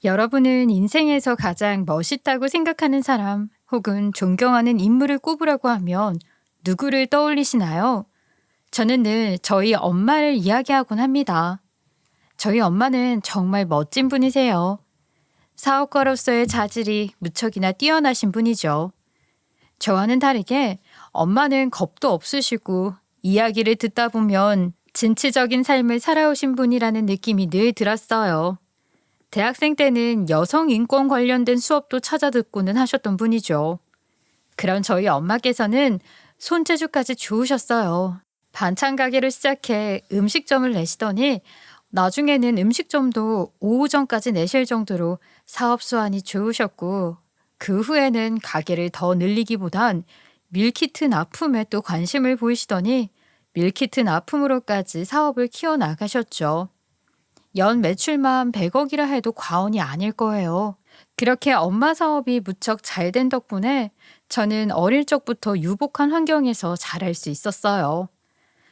여러분은 인생에서 가장 멋있다고 생각하는 사람 혹은 존경하는 인물을 꼽으라고 하면 누구를 떠올리시나요? 저는 늘 저희 엄마를 이야기하곤 합니다. 저희 엄마는 정말 멋진 분이세요. 사업가로서의 자질이 무척이나 뛰어나신 분이죠. 저와는 다르게 엄마는 겁도 없으시고 이야기를 듣다 보면 진취적인 삶을 살아오신 분이라는 느낌이 늘 들었어요. 대학생 때는 여성 인권 관련된 수업도 찾아 듣고는 하셨던 분이죠. 그런 저희 엄마께서는 손재주까지 좋으셨어요. 반찬 가게를 시작해 음식점을 내시더니 나중에는 음식점도 오후전까지 내실 정도로 사업 수완이 좋으셨고, 그 후에는 가게를 더 늘리기보단 밀키트 납품에 또 관심을 보이시더니 밀키트 납품으로까지 사업을 키워나가셨죠. 연 매출만 100억이라 해도 과언이 아닐 거예요. 그렇게 엄마 사업이 무척 잘 된 덕분에 저는 어릴 적부터 유복한 환경에서 자랄 수 있었어요.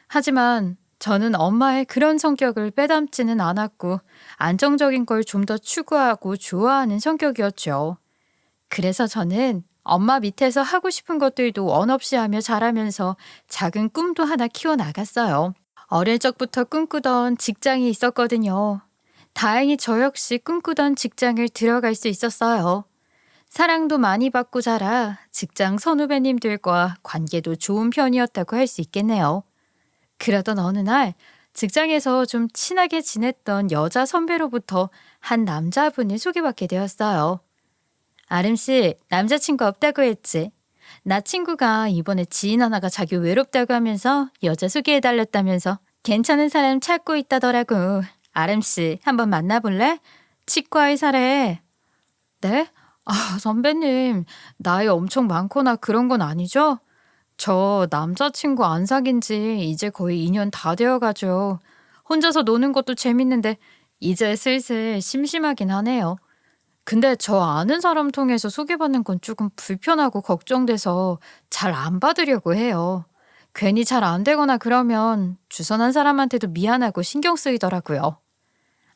하지만 저는 엄마의 그런 성격을 빼닮지는 않았고 안정적인 걸 좀 더 추구하고 좋아하는 성격이었죠. 그래서 저는 엄마 밑에서 하고 싶은 것들도 원 없이 하며 자라면서 작은 꿈도 하나 키워나갔어요. 어릴 적부터 꿈꾸던 직장이 있었거든요. 다행히 저 역시 꿈꾸던 직장을 들어갈 수 있었어요. 사랑도 많이 받고 자라 직장 선후배님들과 관계도 좋은 편이었다고 할 수 있겠네요. 그러던 어느 날 직장에서 좀 친하게 지냈던 여자 선배로부터 한 남자분을 소개받게 되었어요. 아름씨, 남자친구 없다고 했지? 나 친구가 이번에 지인 하나가 자기 외롭다고 하면서 여자 소개해달랬다면서 괜찮은 사람 찾고 있다더라고. 아름씨, 한번 만나볼래? 치과 의사래. 네? 선배님, 나이 엄청 많거나 그런 건 아니죠? 저 남자친구 안 사귄 지 이제 거의 2년 다 되어가죠. 혼자서 노는 것도 재밌는데 이제 슬슬 심심하긴 하네요. 근데 저 아는 사람 통해서 소개받는 건 조금 불편하고 걱정돼서 잘 안 받으려고 해요. 괜히 잘 안 되거나 그러면 주선한 사람한테도 미안하고 신경 쓰이더라고요.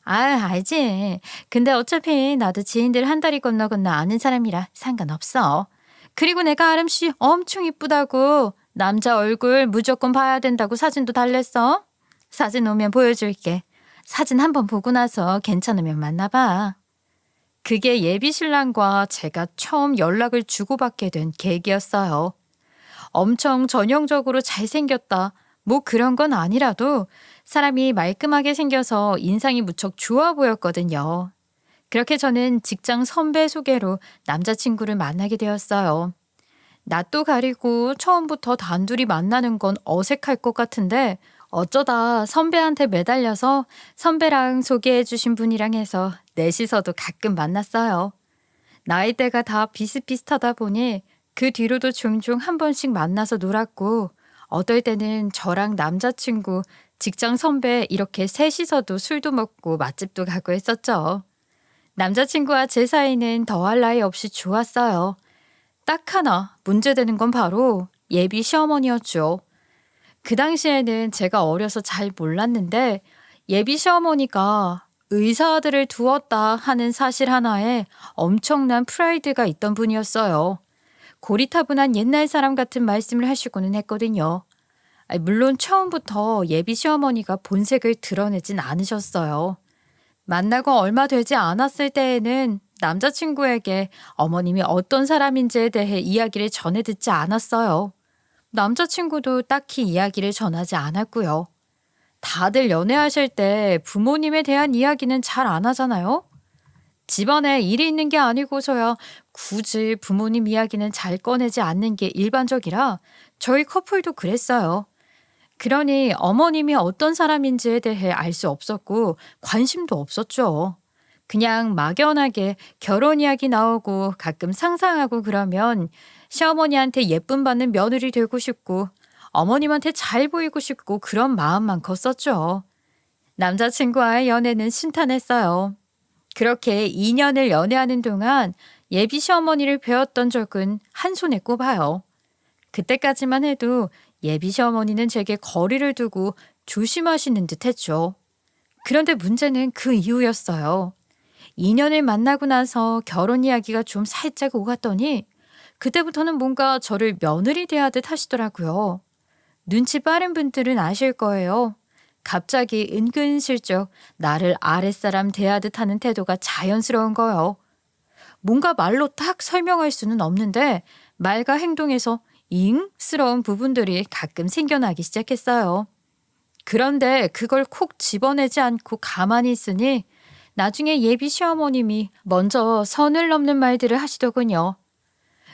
알지. 근데 어차피 나도 지인들 한 다리 건너 건너 아는 사람이라 상관없어. 그리고 내가 아름씨 엄청 이쁘다고 남자 얼굴 무조건 봐야 된다고 사진도 달랬어. 사진 오면 보여줄게. 사진 한번 보고 나서 괜찮으면 만나봐. 그게 예비 신랑과 제가 처음 연락을 주고받게 된 계기였어요. 엄청 전형적으로 잘생겼다. 뭐 그런 건 아니라도 사람이 말끔하게 생겨서 인상이 무척 좋아 보였거든요. 그렇게 저는 직장 선배 소개로 남자친구를 만나게 되었어요. 낯도 가리고 처음부터 단둘이 만나는 건 어색할 것 같은데 어쩌다 선배한테 매달려서 선배랑 소개해 주신 분이랑 해서 넷이서도 가끔 만났어요. 나이대가 다 비슷비슷하다 보니 그 뒤로도 종종 한 번씩 만나서 놀았고 어떨 때는 저랑 남자친구, 직장 선배 이렇게 셋이서도 술도 먹고 맛집도 가고 했었죠. 남자친구와 제 사이는 더할 나위 없이 좋았어요. 딱 하나 문제되는 건 바로 예비 시어머니였죠. 그 당시에는 제가 어려서 잘 몰랐는데 예비 시어머니가 의사 아들을 두었다 하는 사실 하나에 엄청난 프라이드가 있던 분이었어요. 고리타분한 옛날 사람 같은 말씀을 하시고는 했거든요. 물론 처음부터 예비 시어머니가 본색을 드러내진 않으셨어요. 만나고 얼마 되지 않았을 때에는 남자친구에게 어머님이 어떤 사람인지에 대해 이야기를 전해 듣지 않았어요. 남자친구도 딱히 이야기를 전하지 않았고요. 다들 연애하실 때 부모님에 대한 이야기는 잘 안 하잖아요? 집안에 일이 있는 게 아니고서야 굳이 부모님 이야기는 잘 꺼내지 않는 게 일반적이라 저희 커플도 그랬어요. 그러니 어머님이 어떤 사람인지에 대해 알 수 없었고 관심도 없었죠. 그냥 막연하게 결혼 이야기 나오고 가끔 상상하고 그러면 시어머니한테 예쁨 받는 며느리 되고 싶고 어머님한테 잘 보이고 싶고 그런 마음만 컸었죠. 남자친구와의 연애는 순탄했어요. 그렇게 2년을 연애하는 동안 예비 시어머니를 배웠던 적은 한 손에 꼽아요. 그때까지만 해도 예비 시어머니는 제게 거리를 두고 조심하시는 듯 했죠. 그런데 문제는 그 이후였어요. 2년을 만나고 나서 결혼 이야기가 좀 살짝 오갔더니 그때부터는 뭔가 저를 며느리 대하듯 하시더라고요. 눈치 빠른 분들은 아실 거예요. 갑자기 은근슬쩍 나를 아랫사람 대하듯 하는 태도가 자연스러운 거요. 뭔가 말로 딱 설명할 수는 없는데 말과 행동에서 잉스러운 부분들이 가끔 생겨나기 시작했어요. 그런데 그걸 콕 집어내지 않고 가만히 있으니 나중에 예비 시어머님이 먼저 선을 넘는 말들을 하시더군요.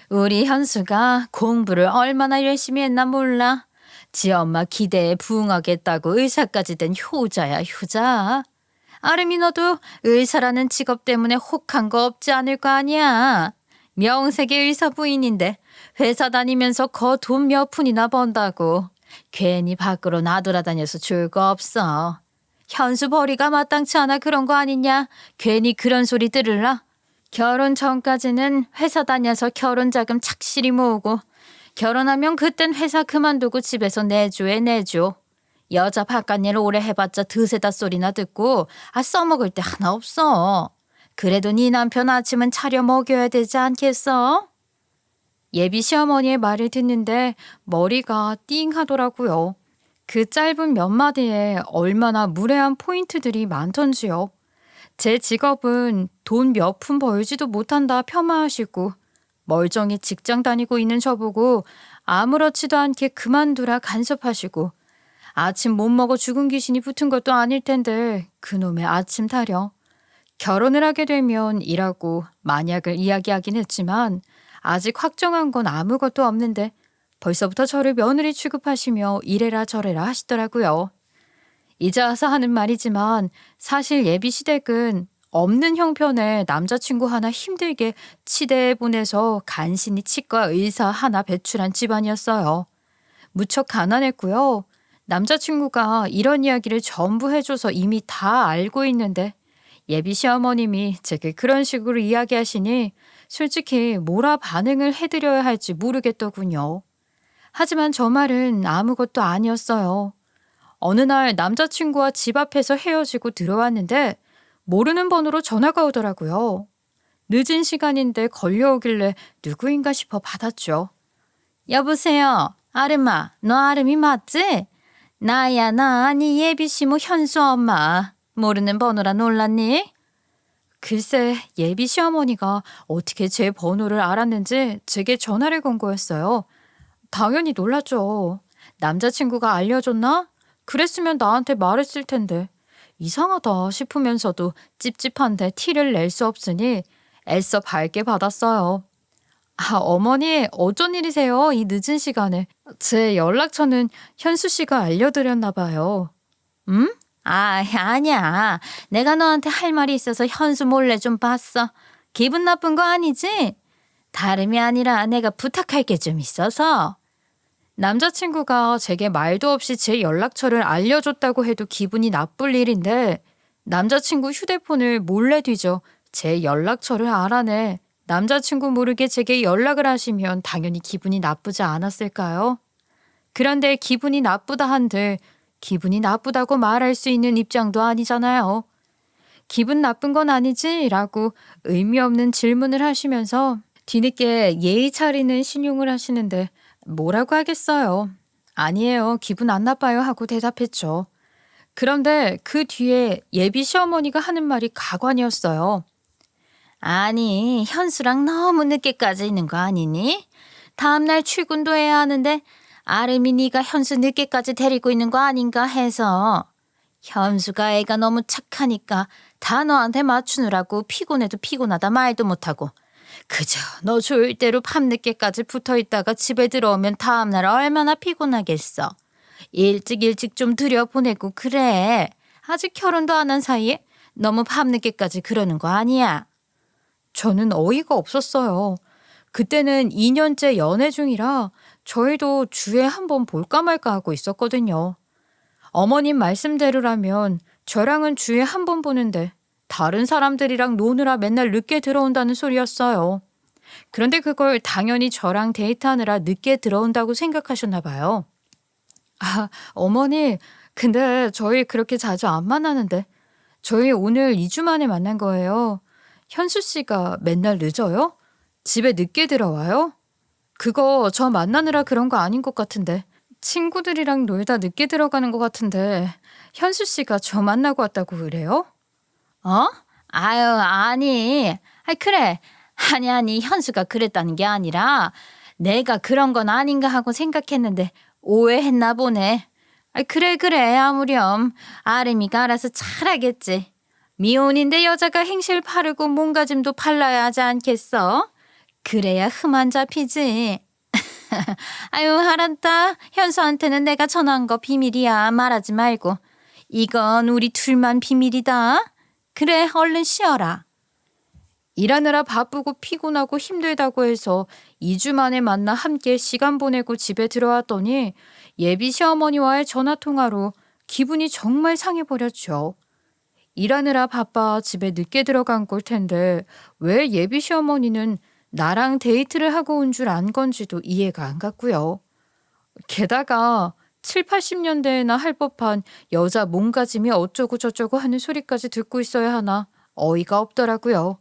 우리 현수가 공부를 얼마나 열심히 했나 몰라. 지 엄마 기대에 부응하겠다고 의사까지 된 효자야, 효자. 아름이 너도 의사라는 직업 때문에 혹한 거 없지 않을 거 아니야. 명색의 의사 부인인데 회사 다니면서 거 돈 몇 푼이나 번다고. 괜히 밖으로 나돌아다녀서 좋을 거 없어. 현수 벌이가 마땅치 않아 그런 거 아니냐? 괜히 그런 소리 들을라? 결혼 전까지는 회사 다녀서 결혼 자금 착실히 모으고 결혼하면 그땐 회사 그만두고 집에서 내조에 내조. 여자 바깥 일 오래 해봤자 드세다 소리나 듣고 써먹을 데 하나 없어. 그래도 네 남편 아침은 차려 먹여야 되지 않겠어? 예비 시어머니의 말을 듣는데 머리가 띵 하더라고요. 그 짧은 몇 마디에 얼마나 무례한 포인트들이 많던지요. 제 직업은 돈 몇 푼 벌지도 못한다 폄하하시고 멀쩡히 직장 다니고 있는 저보고 아무렇지도 않게 그만두라 간섭하시고 아침 못 먹어 죽은 귀신이 붙은 것도 아닐 텐데 그놈의 아침 타령. 결혼을 하게 되면 이라고 만약을 이야기하긴 했지만 아직 확정한 건 아무것도 없는데 벌써부터 저를 며느리 취급하시며 이래라 저래라 하시더라고요. 이제 와서 하는 말이지만 사실 예비 시댁은 없는 형편에 남자친구 하나 힘들게 치대에 보내서 간신히 치과 의사 하나 배출한 집안이었어요. 무척 가난했고요. 남자친구가 이런 이야기를 전부 해줘서 이미 다 알고 있는데 예비 시어머님이 제게 그런 식으로 이야기하시니 솔직히 뭐라 반응을 해드려야 할지 모르겠더군요. 하지만 저 말은 아무것도 아니었어요. 어느 날 남자친구와 집 앞에서 헤어지고 들어왔는데 모르는 번호로 전화가 오더라고요. 늦은 시간인데 걸려오길래 누구인가 싶어 받았죠. 여보세요. 아름아, 너 아름이 맞지? 나야 나 네 예비 시모 현수 엄마. 모르는 번호라 놀랐니? 글쎄 예비 시어머니가 어떻게 제 번호를 알았는지 제게 전화를 건 거였어요. 당연히 놀랐죠. 남자친구가 알려줬나? 그랬으면 나한테 말했을 텐데. 이상하다 싶으면서도 찝찝한데 티를 낼 수 없으니 애써 밝게 받았어요. 어머니 어쩐 일이세요? 이 늦은 시간에. 제 연락처는 현수 씨가 알려드렸나 봐요. 음? 아니야. 내가 너한테 할 말이 있어서 현수 몰래 좀 봤어. 기분 나쁜 거 아니지? 다름이 아니라 내가 부탁할 게 좀 있어서. 남자친구가 제게 말도 없이 제 연락처를 알려줬다고 해도 기분이 나쁠 일인데 남자친구 휴대폰을 몰래 뒤져 제 연락처를 알아내 남자친구 모르게 제게 연락을 하시면 당연히 기분이 나쁘지 않았을까요? 그런데 기분이 나쁘다 한들 기분이 나쁘다고 말할 수 있는 입장도 아니잖아요. 기분 나쁜 건 아니지? 라고 의미 없는 질문을 하시면서 뒤늦게 예의 차리는 신용을 하시는데 뭐라고 하겠어요. 아니에요. 기분 안 나빠요 하고 대답했죠. 그런데 그 뒤에 예비 시어머니가 하는 말이 가관이었어요. 아니 현수랑 너무 늦게까지 있는 거 아니니? 다음날 출근도 해야 하는데 아름이 네가 현수 늦게까지 데리고 있는 거 아닌가 해서. 현수가 애가 너무 착하니까 다 너한테 맞추느라고 피곤해도 피곤하다 말도 못하고 그저 너 좋을 대로 밤늦게까지 붙어있다가 집에 들어오면 다음날 얼마나 피곤하겠어. 일찍 좀 들여보내고 그래. 아직 결혼도 안 한 사이에 너무 밤늦게까지 그러는 거 아니야. 저는 어이가 없었어요. 그때는 2년째 연애 중이라 저희도 주에 한 번 볼까 말까 하고 있었거든요. 어머님 말씀대로라면 저랑은 주에 한 번 보는데 다른 사람들이랑 노느라 맨날 늦게 들어온다는 소리였어요. 그런데 그걸 당연히 저랑 데이트하느라 늦게 들어온다고 생각하셨나 봐요. 어머니, 근데 저희 그렇게 자주 안 만나는데 저희 오늘 2주 만에 만난 거예요. 현수 씨가 맨날 늦어요? 집에 늦게 들어와요? 그거 저 만나느라 그런 거 아닌 것 같은데. 친구들이랑 놀다 늦게 들어가는 것 같은데 현수 씨가 저 만나고 왔다고 그래요? 어? 아유, 아니. 그래. 아니, 현수가 그랬다는 게 아니라 내가 그런 건 아닌가 하고 생각했는데 오해했나 보네. 그래. 아무렴. 아름이가 알아서 잘하겠지. 미혼인데 여자가 행실 바르고 몸가짐도 발라야 하지 않겠어? 그래야 흠 안 잡히지. 아유, 알았다. 현수한테는 내가 전화한 거 비밀이야. 말하지 말고. 이건 우리 둘만 비밀이다. 그래, 얼른 쉬어라. 일하느라 바쁘고 피곤하고 힘들다고 해서 2주 만에 만나 함께 시간 보내고 집에 들어왔더니 예비 시어머니와의 전화통화로 기분이 정말 상해버렸죠. 일하느라 바빠 집에 늦게 들어간 걸 텐데 왜 예비 시어머니는 나랑 데이트를 하고 온 줄 안 건지도 이해가 안 갔고요. 게다가 7, 80년대에나 할 법한 여자 몸가짐이 어쩌고 저쩌고 하는 소리까지 듣고 있어야 하나 어이가 없더라고요.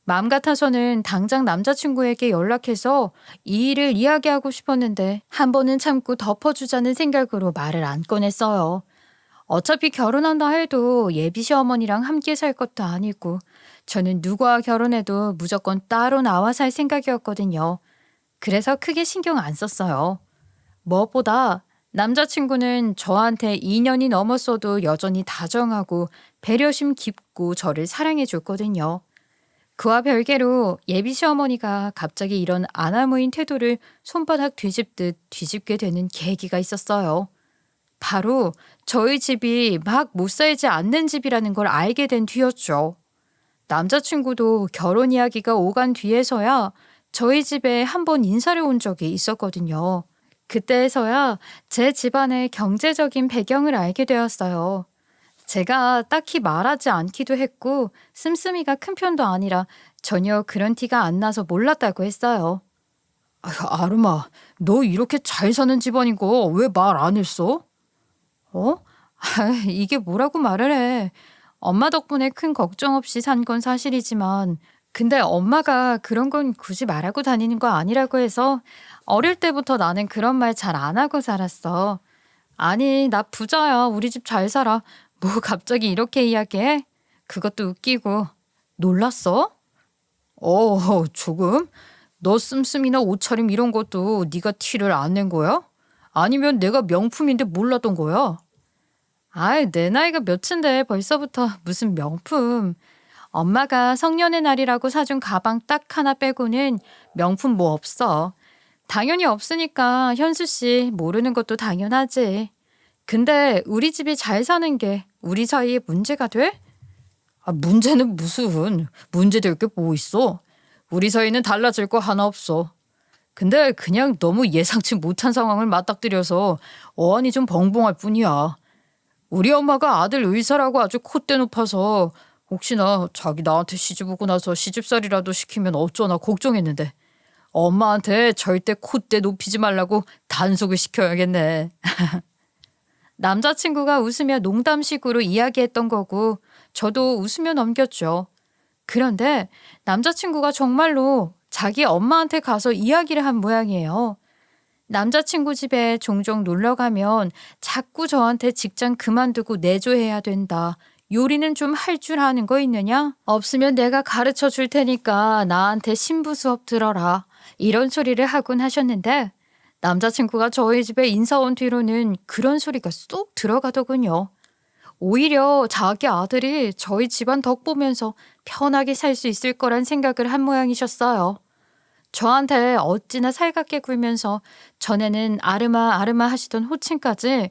마음 같아서는 당장 남자친구에게 연락해서 이 일을 이야기하고 싶었는데 한 번은 참고 덮어주자는 생각으로 말을 안 꺼냈어요. 어차피 결혼한다 해도 예비 시어머니랑 함께 살 것도 아니고 저는 누구와 결혼해도 무조건 따로 나와 살 생각이었거든요. 그래서 크게 신경 안 썼어요. 무엇보다 남자친구는 저한테 2년이 넘었어도 여전히 다정하고 배려심 깊고 저를 사랑해 줬거든요. 그와 별개로 예비 시어머니가 갑자기 이런 아나무인 태도를 손바닥 뒤집듯 뒤집게 되는 계기가 있었어요. 바로 저희 집이 막 못 살지 않는 집이라는 걸 알게 된 뒤였죠. 남자친구도 결혼 이야기가 오간 뒤에서야 저희 집에 한 번 인사를 온 적이 있었거든요. 그때에서야 제 집안의 경제적인 배경을 알게 되었어요. 제가 딱히 말하지 않기도 했고 씀씀이가 큰 편도 아니라 전혀 그런 티가 안 나서 몰랐다고 했어요. 아름아, 너 이렇게 잘 사는 집안인 거 왜 말 안 했어? 이게 뭐라고 말을 해. 엄마 덕분에 큰 걱정 없이 산 건 사실이지만 근데 엄마가 그런 건 굳이 말하고 다니는 거 아니라고 해서 어릴 때부터 나는 그런 말 잘 안 하고 살았어. 아니, 나 부자야. 우리 집 잘 살아. 뭐 갑자기 이렇게 이야기해? 그것도 웃기고. 놀랐어? 조금. 너 씀씀이나 옷차림 이런 것도 네가 티를 안 낸 거야? 아니면 내가 명품인데 몰랐던 거야? 내 나이가 몇인데 벌써부터 무슨 명품. 엄마가 성년의 날이라고 사준 가방 딱 하나 빼고는 명품 뭐 없어. 당연히 없으니까 현수 씨 모르는 것도 당연하지. 근데 우리 집이 잘 사는 게 우리 사이에 문제가 돼? 문제는 무슨. 문제될 게 뭐 있어. 우리 사이는 달라질 거 하나 없어. 근데 그냥 너무 예상치 못한 상황을 맞닥뜨려서 어안이 좀 벙벙할 뿐이야. 우리 엄마가 아들 의사라고 아주 콧대 높아서 혹시나 자기 나한테 시집 오고 나서 시집살이라도 시키면 어쩌나 걱정했는데 엄마한테 절대 콧대 높이지 말라고 단속을 시켜야겠네. 남자친구가 웃으며 농담식으로 이야기했던 거고 저도 웃으며 넘겼죠. 그런데 남자친구가 정말로 자기 엄마한테 가서 이야기를 한 모양이에요. 남자친구 집에 종종 놀러 가면 자꾸 저한테 직장 그만두고 내조해야 된다. 요리는 좀 할 줄 아는 거 있느냐? 없으면 내가 가르쳐 줄 테니까 나한테 신부 수업 들어라. 이런 소리를 하곤 하셨는데 남자친구가 저희 집에 인사 온 뒤로는 그런 소리가 쏙 들어가더군요. 오히려 자기 아들이 저희 집안 덕 보면서 편하게 살 수 있을 거란 생각을 한 모양이셨어요. 저한테 어찌나 살갑게 굴면서 전에는 아르마 아르마 하시던 호칭까지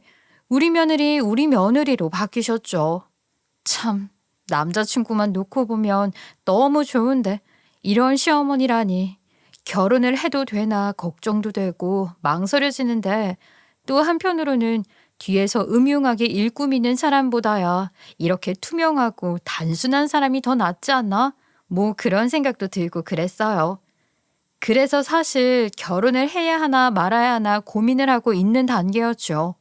우리 며느리 우리 며느리로 바뀌셨죠. 참, 남자친구만 놓고 보면 너무 좋은데 이런 시어머니라니. 결혼을 해도 되나 걱정도 되고 망설여지는데 또 한편으로는 뒤에서 음흉하게 일꾸미는 사람보다야 이렇게 투명하고 단순한 사람이 더 낫지 않나? 뭐 그런 생각도 들고 그랬어요. 그래서 사실 결혼을 해야 하나 말아야 하나 고민을 하고 있는 단계였죠.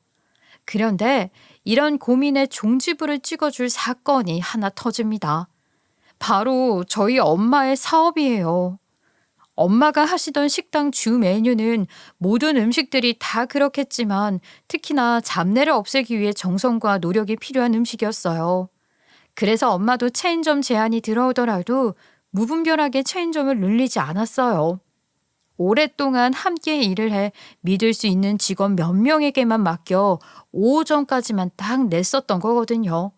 그런데 이런 고민의 종지부를 찍어줄 사건이 하나 터집니다. 바로 저희 엄마의 사업이에요. 엄마가 하시던 식당 주 메뉴는 모든 음식들이 다 그렇겠지만 특히나 잡내를 없애기 위해 정성과 노력이 필요한 음식이었어요. 그래서 엄마도 체인점 제안이 들어오더라도 무분별하게 체인점을 늘리지 않았어요. 오랫동안 함께 일을 해 믿을 수 있는 직원 몇 명에게만 맡겨 오전까지만 딱 냈었던 거거든요.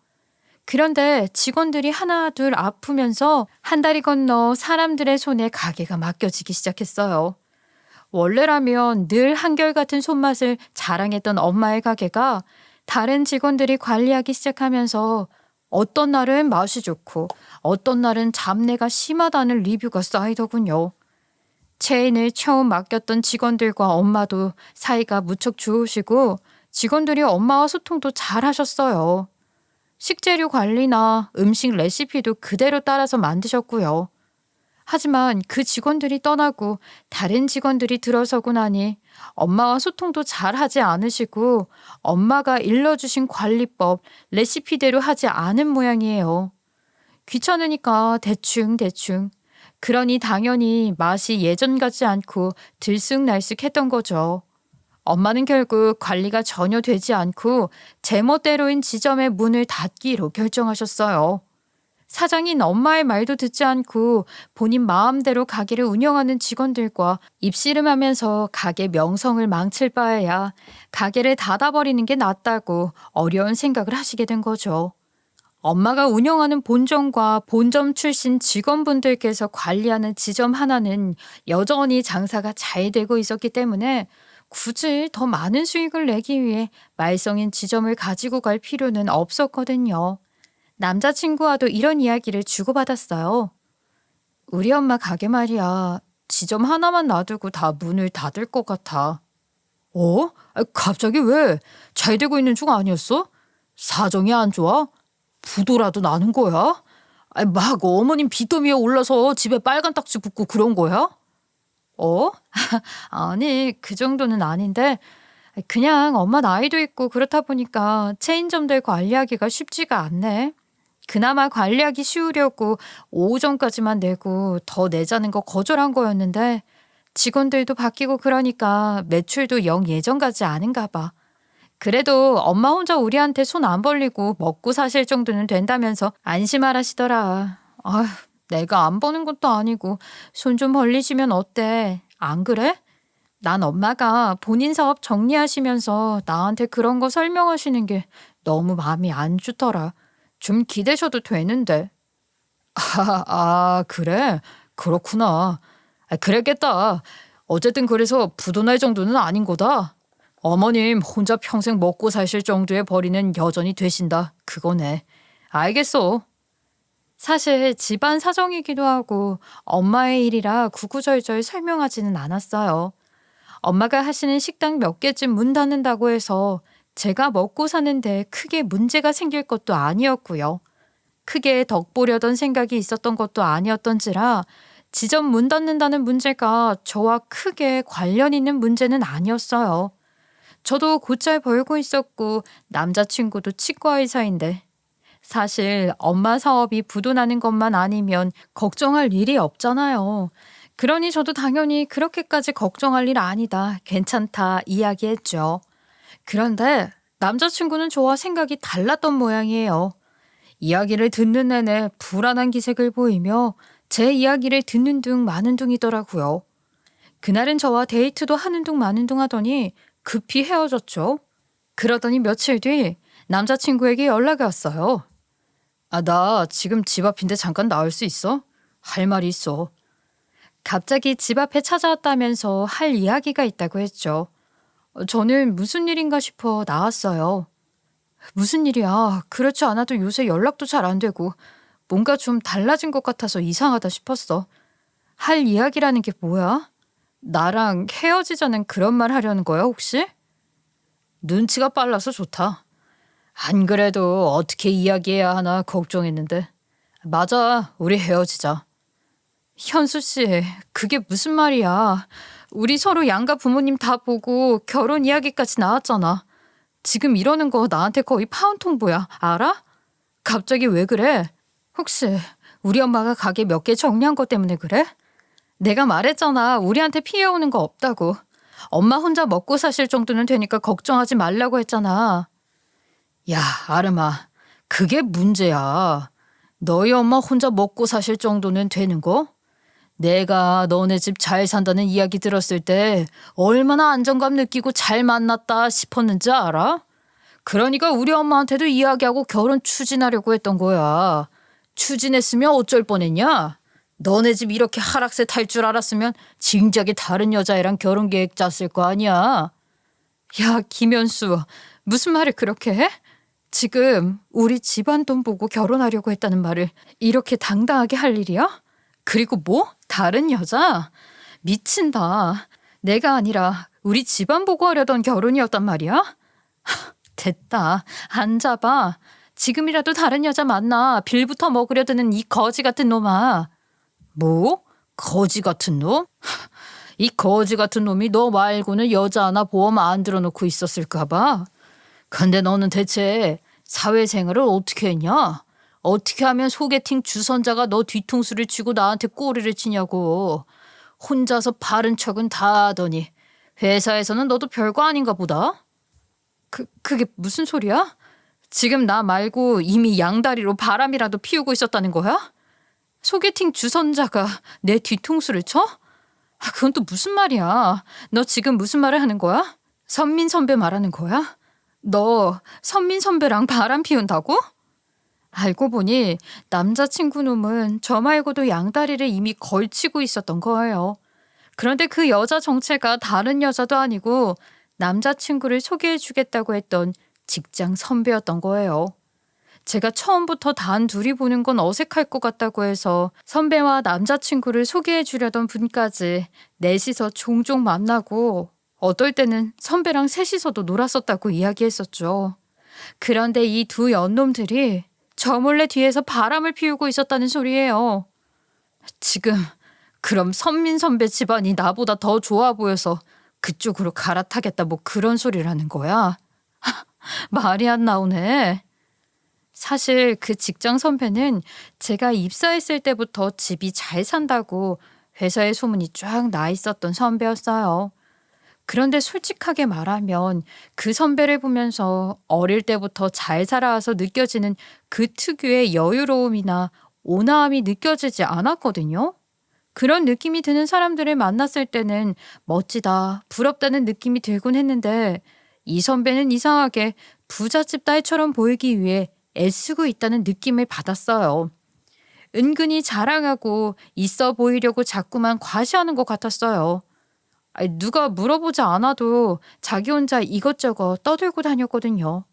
그런데 직원들이 하나 둘 아프면서 한 달이 건너 사람들의 손에 가게가 맡겨지기 시작했어요. 원래라면 늘 한결같은 손맛을 자랑했던 엄마의 가게가 다른 직원들이 관리하기 시작하면서 어떤 날은 맛이 좋고 어떤 날은 잡내가 심하다는 리뷰가 쌓이더군요. 체인을 처음 맡겼던 직원들과 엄마도 사이가 무척 좋으시고 직원들이 엄마와 소통도 잘 하셨어요. 식재료 관리나 음식 레시피도 그대로 따라서 만드셨고요. 하지만 그 직원들이 떠나고 다른 직원들이 들어서고 나니 엄마와 소통도 잘 하지 않으시고 엄마가 일러주신 관리법, 레시피대로 하지 않은 모양이에요. 귀찮으니까 대충. 그러니 당연히 맛이 예전 같지 않고 들쑥날쑥했던 거죠. 엄마는 결국 관리가 전혀 되지 않고 제멋대로인 지점의 문을 닫기로 결정하셨어요. 사장인 엄마의 말도 듣지 않고 본인 마음대로 가게를 운영하는 직원들과 입씨름하면서 가게 명성을 망칠 바에야 가게를 닫아버리는 게 낫다고 어려운 생각을 하시게 된 거죠. 엄마가 운영하는 본점과 본점 출신 직원분들께서 관리하는 지점 하나는 여전히 장사가 잘 되고 있었기 때문에 굳이 더 많은 수익을 내기 위해 말썽인 지점을 가지고 갈 필요는 없었거든요. 남자친구와도 이런 이야기를 주고받았어요. 우리 엄마 가게 말이야. 지점 하나만 놔두고 다 문을 닫을 것 같아. 어? 갑자기 왜? 잘 되고 있는 중 아니었어? 사정이 안 좋아? 부도라도 나는 거야? 막 어머님 빚더미에 올라서 집에 빨간 딱지 붙고 그런 거야? 어? 아니, 그 정도는 아닌데 그냥 엄마 나이도 있고 그렇다 보니까 체인점들 관리하기가 쉽지가 않네. 그나마 관리하기 쉬우려고 오전까지만 내고 더 내자는 거 거절한 거였는데 직원들도 바뀌고 그러니까 매출도 영 예전 같지 않은가 봐. 그래도 엄마 혼자 우리한테 손 안 벌리고 먹고 사실 정도는 된다면서 안심하라시더라. 아휴, 내가 안 버는 것도 아니고 손 좀 벌리시면 어때? 안 그래? 난 엄마가 본인 사업 정리하시면서 나한테 그런 거 설명하시는 게 너무 마음이 안 좋더라. 좀 기대셔도 되는데. 그래? 그렇구나. 그랬겠다. 어쨌든 그래서 부도날 정도는 아닌 거다. 어머님 혼자 평생 먹고 사실 정도의 벌이는 여전히 되신다. 그거네. 알겠어. 사실 집안 사정이기도 하고 엄마의 일이라 구구절절 설명하지는 않았어요. 엄마가 하시는 식당 몇 개쯤 문 닫는다고 해서 제가 먹고 사는데 크게 문제가 생길 것도 아니었고요. 크게 덕보려던 생각이 있었던 것도 아니었던지라 지점 문 닫는다는 문제가 저와 크게 관련 있는 문제는 아니었어요. 저도 곧잘 벌고 있었고 남자친구도 치과 의사인데 사실 엄마 사업이 부도나는 것만 아니면 걱정할 일이 없잖아요. 그러니 저도 당연히 그렇게까지 걱정할 일 아니다, 괜찮다 이야기했죠. 그런데 남자친구는 저와 생각이 달랐던 모양이에요. 이야기를 듣는 내내 불안한 기색을 보이며 제 이야기를 듣는 둥 마는 둥이더라고요. 그날은 저와 데이트도 하는 둥 마는 둥 하더니 급히 헤어졌죠. 그러더니 며칠 뒤 남자친구에게 연락이 왔어요. 나 지금 집 앞인데 잠깐 나올 수 있어? 할 말이 있어. 갑자기 집 앞에 찾아왔다면서 할 이야기가 있다고 했죠. 저는 무슨 일인가 싶어 나왔어요. 무슨 일이야? 그렇지 않아도 요새 연락도 잘 안 되고 뭔가 좀 달라진 것 같아서 이상하다 싶었어. 할 이야기라는 게 뭐야? 나랑 헤어지자는 그런 말 하려는 거야 혹시? 눈치가 빨라서 좋다. 안 그래도 어떻게 이야기해야 하나 걱정했는데. 맞아, 우리 헤어지자. 현수 씨, 그게 무슨 말이야. 우리 서로 양가 부모님 다 보고 결혼 이야기까지 나왔잖아. 지금 이러는 거 나한테 거의 파혼 통보야. 알아? 갑자기 왜 그래? 혹시 우리 엄마가 가게 몇 개 정리한 것 때문에 그래? 내가 말했잖아. 우리한테 피해 오는 거 없다고. 엄마 혼자 먹고 사실 정도는 되니까 걱정하지 말라고 했잖아. 야, 아름아. 그게 문제야. 너희 엄마 혼자 먹고 사실 정도는 되는 거? 내가 너네 집 잘 산다는 이야기 들었을 때 얼마나 안정감 느끼고 잘 만났다 싶었는지 알아? 그러니까 우리 엄마한테도 이야기하고 결혼 추진하려고 했던 거야. 추진했으면 어쩔 뻔했냐? 너네 집 이렇게 하락세 탈 줄 알았으면 진작에 다른 여자애랑 결혼 계획 짰을 거 아니야. 야, 김현수, 무슨 말을 그렇게 해? 지금 우리 집안 돈 보고 결혼하려고 했다는 말을 이렇게 당당하게 할 일이야? 그리고 뭐? 다른 여자? 미친다. 내가 아니라 우리 집안 보고 하려던 결혼이었단 말이야? 됐다. 앉아봐. 지금이라도 다른 여자 만나 빌부터 먹으려 드는 이 거지 같은 놈아. 뭐? 거지 같은 놈? 이 거지 같은 놈이 너 말고는 여자 하나 보험 안 들어놓고 있었을까 봐. 근데 너는 대체 사회생활을 어떻게 했냐? 어떻게 하면 소개팅 주선자가 너 뒤통수를 치고 나한테 꼬리를 치냐고. 혼자서 바른 척은 다 하더니 회사에서는 너도 별거 아닌가 보다. 그게 무슨 소리야? 지금 나 말고 이미 양다리로 바람이라도 피우고 있었다는 거야? 소개팅 주선자가 내 뒤통수를 쳐? 그건 또 무슨 말이야? 너 지금 무슨 말을 하는 거야? 선민 선배 말하는 거야? 너 선민 선배랑 바람 피운다고? 알고 보니 남자친구 놈은 저 말고도 양다리를 이미 걸치고 있었던 거예요. 그런데 그 여자 정체가 다른 여자도 아니고 남자친구를 소개해주겠다고 했던 직장 선배였던 거예요. 제가 처음부터 단 둘이 보는 건 어색할 것 같다고 해서 선배와 남자친구를 소개해주려던 분까지 넷이서 종종 만나고 어떨 때는 선배랑 셋이서도 놀았었다고 이야기했었죠. 그런데 이 두 연놈들이 저 몰래 뒤에서 바람을 피우고 있었다는 소리예요. 지금 그럼 선민 선배 집안이 나보다 더 좋아 보여서 그쪽으로 갈아타겠다 뭐 그런 소리를 하는 거야? 말이 안 나오네. 사실 그 직장 선배는 제가 입사했을 때부터 집이 잘 산다고 회사에 소문이 쫙 나 있었던 선배였어요. 그런데 솔직하게 말하면 그 선배를 보면서 어릴 때부터 잘 살아와서 느껴지는 그 특유의 여유로움이나 온화함이 느껴지지 않았거든요. 그런 느낌이 드는 사람들을 만났을 때는 멋지다, 부럽다는 느낌이 들곤 했는데 이 선배는 이상하게 부잣집 딸처럼 보이기 위해 애쓰고 있다는 느낌을 받았어요. 은근히 자랑하고 있어 보이려고 자꾸만 과시하는 것 같았어요. 누가 물어보지 않아도 자기 혼자 이것저것 떠들고 다녔거든요.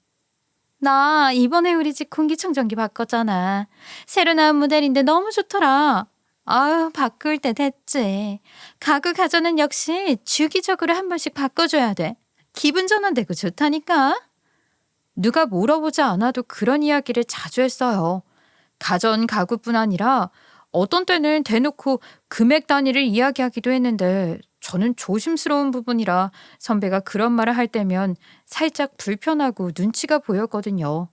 나 이번에 우리 집 공기청정기 바꿨잖아. 새로 나온 모델인데 너무 좋더라. 아유, 바꿀 때 됐지. 가구 가전은 역시 주기적으로 한 번씩 바꿔줘야 돼. 기분 전환되고 좋다니까. 누가 물어보지 않아도 그런 이야기를 자주 했어요. 가전 가구뿐 아니라 어떤 때는 대놓고 금액 단위를 이야기하기도 했는데 저는 조심스러운 부분이라 선배가 그런 말을 할 때면 살짝 불편하고 눈치가 보였거든요.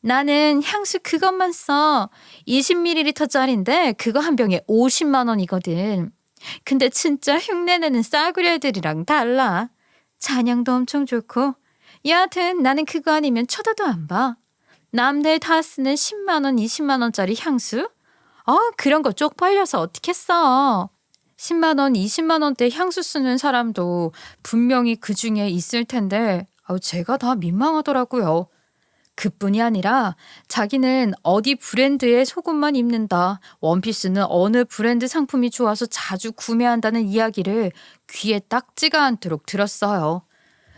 나는 향수 그것만 써. 20ml짜리인데 그거 한 병에 50만 원이거든. 근데 진짜 흉내내는 싸구려 애들이랑 달라. 잔향도 엄청 좋고. 여하튼 나는 그거 아니면 쳐다도 안 봐. 남들 다 쓰는 10만 원, 20만 원짜리 향수? 그런 거 쪽팔려서 어떻게 써. 10만 원, 20만 원대 향수 쓰는 사람도 분명히 그중에 있을 텐데 제가 다 민망하더라고요. 그뿐이 아니라 자기는 어디 브랜드의 속옷만 입는다. 원피스는 어느 브랜드 상품이 좋아서 자주 구매한다는 이야기를 귀에 딱지가 않도록 들었어요.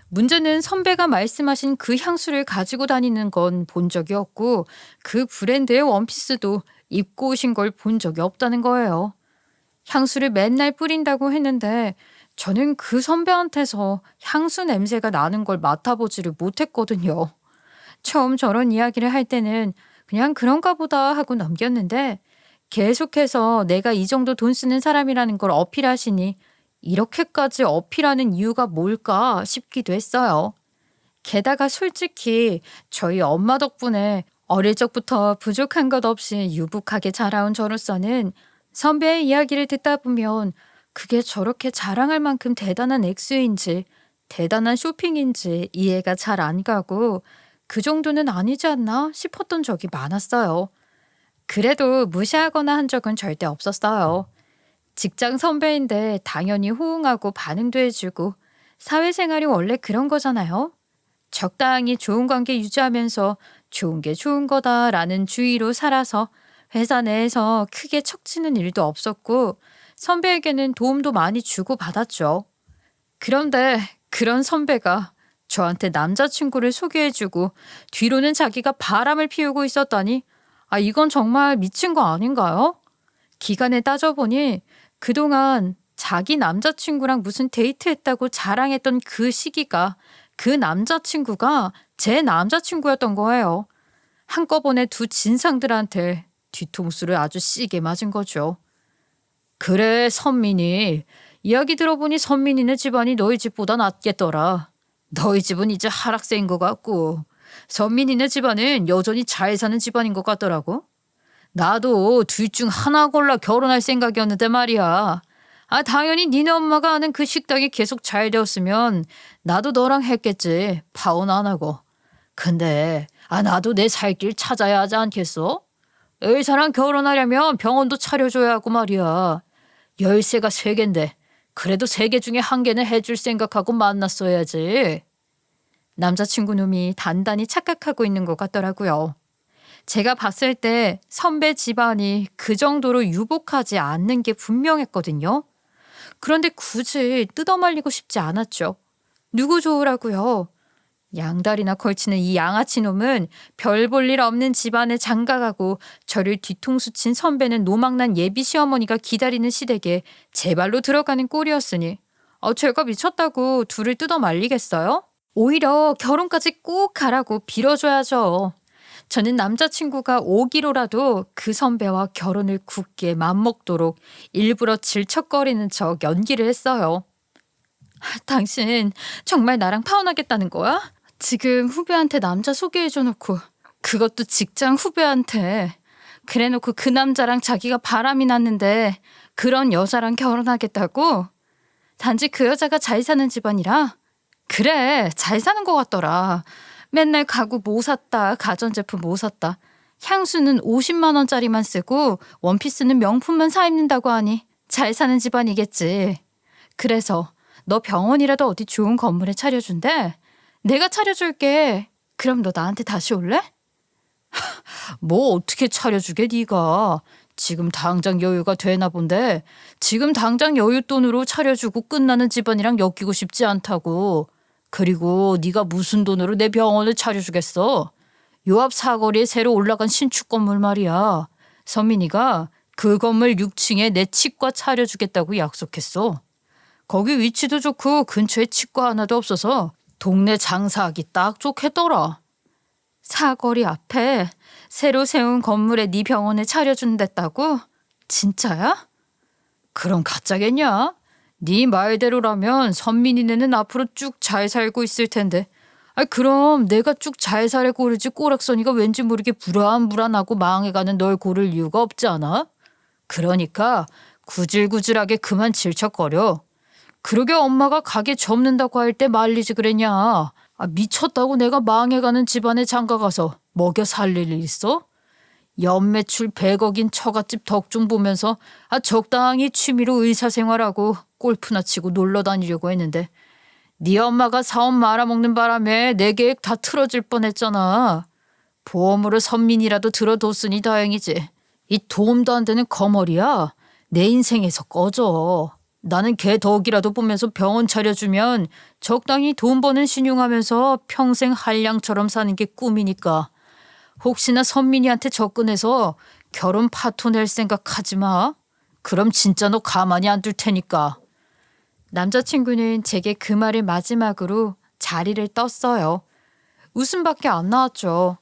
문제는 선배가 말씀하신 그 향수를 가지고 다니는 건 본 적이 없고 그 브랜드의 원피스도 입고 오신 걸 본 적이 없다는 거예요. 향수를 맨날 뿌린다고 했는데 저는 그 선배한테서 향수 냄새가 나는 걸 맡아보지를 못했거든요. 처음 저런 이야기를 할 때는 그냥 그런가 보다 하고 넘겼는데 계속해서 내가 이 정도 돈 쓰는 사람이라는 걸 어필하시니 이렇게까지 어필하는 이유가 뭘까 싶기도 했어요. 게다가 솔직히 저희 엄마 덕분에 어릴 적부터 부족한 것 없이 유복하게 자라온 저로서는 선배의 이야기를 듣다 보면 그게 저렇게 자랑할 만큼 대단한 액수인지 대단한 쇼핑인지 이해가 잘 안 가고 그 정도는 아니지 않나 싶었던 적이 많았어요. 그래도 무시하거나 한 적은 절대 없었어요. 직장 선배인데 당연히 호응하고 반응도 해주고 사회생활이 원래 그런 거잖아요. 적당히 좋은 관계 유지하면서 좋은 게 좋은 거다라는 주의로 살아서 회사 내에서 크게 척지는 일도 없었고 선배에게는 도움도 많이 주고 받았죠. 그런데 그런 선배가 저한테 남자친구를 소개해주고 뒤로는 자기가 바람을 피우고 있었다니 이건 정말 미친 거 아닌가요? 기간에 따져보니 그동안 자기 남자친구랑 무슨 데이트했다고 자랑했던 그 시기가 그 남자친구가 제 남자친구였던 거예요. 한꺼번에 두 진상들한테 뒤통수를 아주 시게 맞은 거죠. 그래, 선민이. 이야기 들어보니 선민이네 집안이 너희 집보다 낫겠더라. 너희 집은 이제 하락세인 것 같고 선민이네 집안은 여전히 잘 사는 집안인 것 같더라고. 나도 둘 중 하나 골라 결혼할 생각이었는데 말이야. 당연히 니네 엄마가 아는 그 식당이 계속 잘 되었으면 나도 너랑 했겠지. 파혼 안 하고. 근데 나도 내 살 길 찾아야 하지 않겠어? 의사랑 결혼하려면 병원도 차려줘야 하고 말이야. 열쇠가 3개인데 그래도 3개 중에 1개는 해줄 생각하고 만났어야지. 남자친구 놈이 단단히 착각하고 있는 것 같더라고요. 제가 봤을 때 선배 집안이 그 정도로 유복하지 않는 게 분명했거든요. 그런데 굳이 뜯어말리고 싶지 않았죠. 누구 좋으라고요? 양다리나 걸치는 이 양아치 놈은 별 볼 일 없는 집안에 장가가고 저를 뒤통수 친 선배는 노망난 예비 시어머니가 기다리는 시댁에 제 발로 들어가는 꼴이었으니 제가 미쳤다고 둘을 뜯어말리겠어요? 오히려 결혼까지 꼭 가라고 빌어줘야죠. 저는 남자친구가 오기로라도 그 선배와 결혼을 굳게 맘먹도록 일부러 질척거리는 척 연기를 했어요. 당신 정말 나랑 파혼하겠다는 거야? 지금 후배한테 남자 소개해줘놓고 그것도 직장 후배한테 그래놓고 그 남자랑 자기가 바람이 났는데 그런 여자랑 결혼하겠다고? 단지 그 여자가 잘 사는 집안이라? 그래, 잘 사는 것 같더라. 맨날 가구 뭐 샀다, 가전제품 뭐 샀다. 향수는 50만 원짜리만 쓰고 원피스는 명품만 사 입는다고 하니 잘 사는 집안이겠지. 그래서 너 병원이라도 어디 좋은 건물에 차려준대? 내가 차려줄게. 그럼 너 나한테 다시 올래? 뭐 어떻게 차려주게 네가. 지금 당장 여유가 되나 본데 지금 당장 여윳돈으로 차려주고 끝나는 집안이랑 엮이고 싶지 않다고. 그리고 네가 무슨 돈으로 내 병원을 차려주겠어? 요 앞 사거리에 새로 올라간 신축 건물 말이야. 선민이가 그 건물 6층에 내 치과 차려주겠다고 약속했어. 거기 위치도 좋고 근처에 치과 하나도 없어서 동네 장사하기 딱 좋겠더라. 사거리 앞에 새로 세운 건물에 네 병원을 차려준댔다고? 진짜야? 그럼 가짜겠냐? 네 말대로라면 선민이네는 앞으로 쭉 잘 살고 있을 텐데. 그럼 내가 쭉 잘 살에 고르지 꼬락서니가 왠지 모르게 불안불안하고 망해가는 널 고를 이유가 없지 않아? 그러니까 구질구질하게 그만 질척거려. 그러게 엄마가 가게 접는다고 할 때 말리지 그랬냐. 미쳤다고 내가 망해가는 집안에 장가가서 먹여 살릴 일 있어? 연매출 100억인 처갓집 덕 좀 보면서 적당히 취미로 의사생활하고 골프나 치고 놀러 다니려고 했는데 네 엄마가 사업 말아먹는 바람에 내 계획 다 틀어질 뻔했잖아. 보험으로 선민이라도 들어뒀으니 다행이지. 이 도움도 안 되는 거머리야. 내 인생에서 꺼져. 나는 걔 덕이라도 보면서 병원 차려주면 적당히 돈 버는 신용하면서 평생 한량처럼 사는 게 꿈이니까. 혹시나 선민이한테 접근해서 결혼 파토 낼 생각하지 마. 그럼 진짜 너 가만히 안 둘 테니까. 남자친구는 제게 그 말을 마지막으로 자리를 떴어요. 웃음밖에 안 나왔죠.